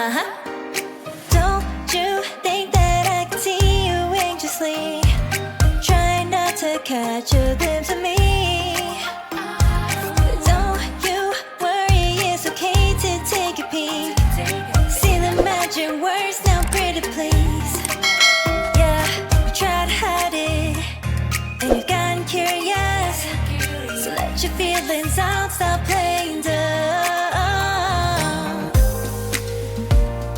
Don't you think that I can see you anxiously, trying not to catch a glimpse of me? Don't you worry, it's okay to take a peek. See the magic words now, pretty please. Yeah, you try to hide it, and you've gotten curious. So let your feelings out, stop playing dumb.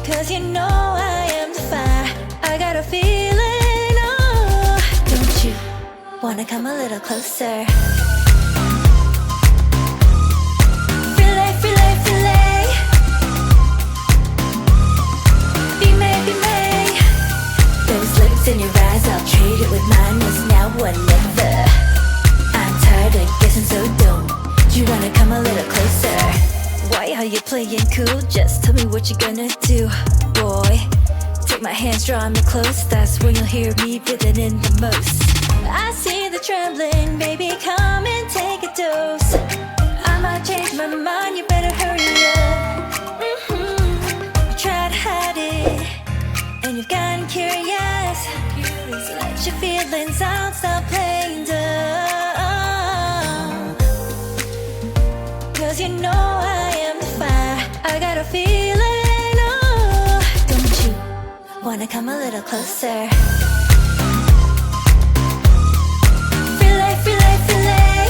Cause you know I am the fire, I got a feeling, oh. Don't you wanna come a little closer? Filet, filet, filet. Be made, be made. Those lips in your eyes, I'll trade it with mine. It's now or never. I'm tired of guessing, so don't you wanna come a little closer? Why are you playing cool? Just tell me what you're gonna do, boy. Take my hands, draw me close. That's when you'll hear me breathing in the most. I see the trembling, baby, come and take a dose. I might change my mind, you better hurry up. You try to hide it, and you've gotten curious. So let your feelings out, stop playing dumb. Cause you know I am the fire, I got a feeling, oh. Don't you wanna come a little closer? Filet, filet, filet.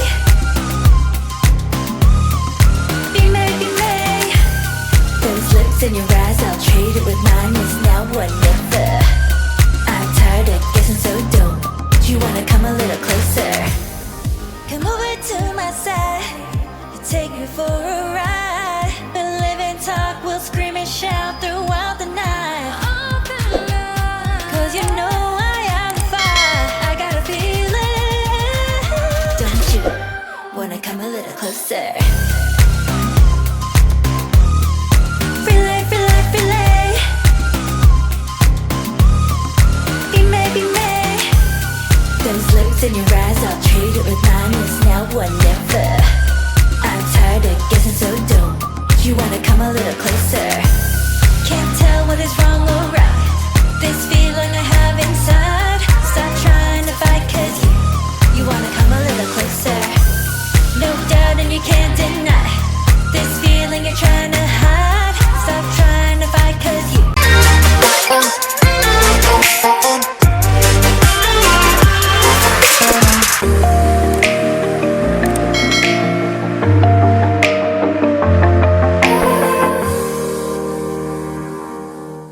Be made, be made. Those lips in your eyes, I'll trade it with mine. It's now or never. I'm tired of guessing, so don't you wanna come a little closer? Come over to my side, take me for a ride.